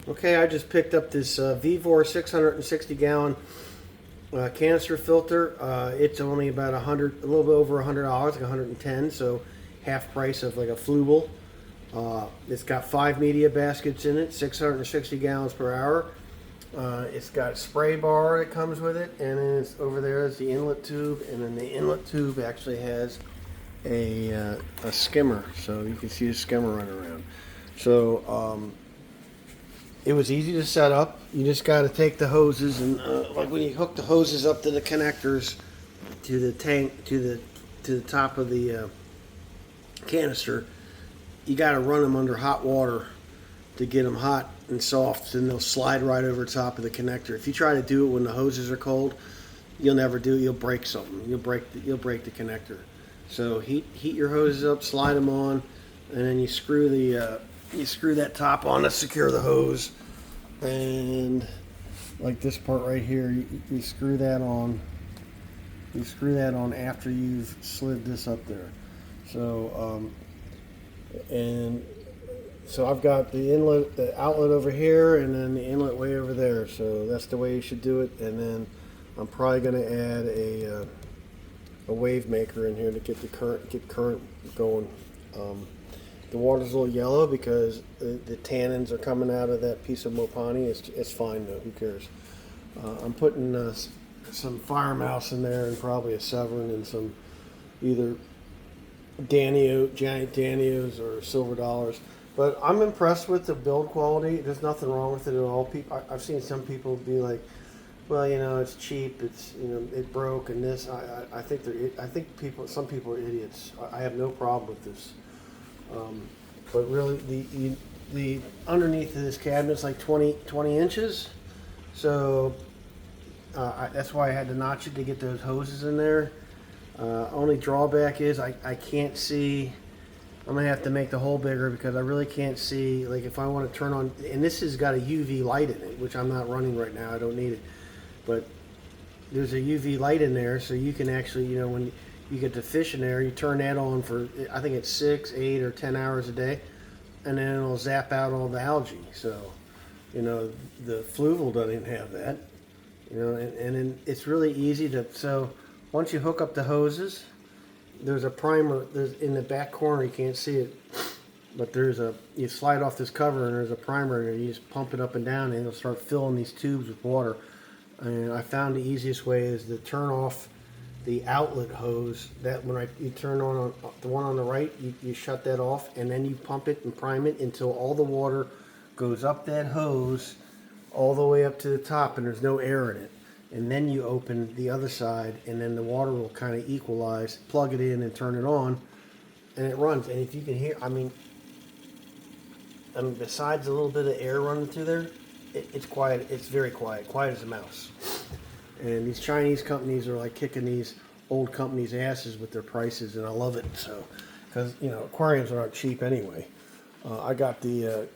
Okay, I just picked up this Vevor 660 gallon canister filter. It's only about a little bit over $100, like 110, so half price of like a Flubel. It's got 5 media baskets in it, 660 gallons per hour. It's got a spray bar that comes with it, and then over there is the inlet tube, and then the inlet tube actually has a skimmer, so you can see the skimmer running around. So it was easy to set up. You just got to take the hoses and like when you hook the hoses up to the connectors to the tank to the top of the canister, you got to run them under hot water to get them hot and soft, and they'll slide right over the top of the connector. If you try to do it when the hoses are cold, you'll never do it. You'll break something. You'll break the connector. So heat your hoses up, slide them on, and then you screw that top on to secure the hose, and like this part right here, you screw that on. You screw that on after you've slid this up there. So so I've got the outlet over here, and then the inlet way over there. So that's the way you should do it. And then I'm probably going to add a wave maker in here to get current going. The water's a little yellow because the tannins are coming out of that piece of Mopani. It's fine though. Who cares? I'm putting some fire mouse in there, and probably a Severin, and some either giant Danios or silver dollars. But I'm impressed with the build quality. There's nothing wrong with it at all. I've seen some people be like, well, it's cheap. It's it broke and this. I think some people are idiots. I have no problem with this. But really, the underneath of this cabinet is like 20 inches. So that's why I had to notch it to get those hoses in there. Only drawback is I can't see. I'm gonna have to make the hole bigger because I really can't see. Like if I want to turn on, and this has got a UV light in it, which I'm not running right now. I don't need it, but there's a UV light in there, so you can actually, when you get the fish in there, you turn that on for, I think it's 6, 8, or 10 hours a day, and then it'll zap out all the algae. So, the Fluval doesn't have that. And then it's really easy to. So once you hook up the hoses, there's a primer. There's in the back corner. You can't see it, but you slide off this cover, and there's a primer there. You just pump it up and down, and it'll start filling these tubes with water. And I found the easiest way is to turn off the outlet hose. That when you turn on the one on the right, you shut that off, and then you pump it and prime it until all the water goes up that hose all the way up to the top, and there's no air in it. And then you open the other side, and then the water will kind of equalize, plug it in and turn it on, and it runs. And if you can hear, I mean besides a little bit of air running through there, it's quiet. It's very quiet as a mouse. And these Chinese companies are like kicking these old companies' asses with their prices, and I love it. So, because aquariums aren't cheap anyway. I got the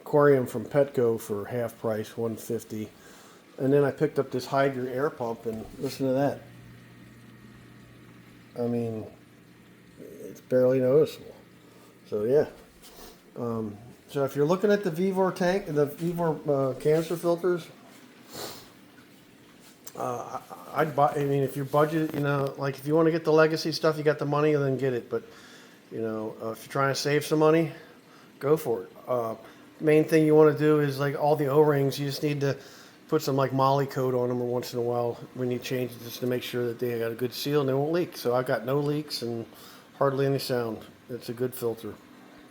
aquarium from Petco for half price, $150. And then I picked up this Hydra air pump, and listen to that. I mean, it's barely noticeable. So yeah. So if you're looking at the Vevor tank, the Vevor canister filters, I'd buy. I mean, if your budget, like if you want to get the legacy stuff, you got the money, then get it. But if you're trying to save some money, go for it. Main thing you want to do is like all the O-rings. You just need to put some like Molly coat on them once in a while when you change it, just to make sure that they got a good seal and they won't leak. So I got no leaks and hardly any sound. It's a good filter.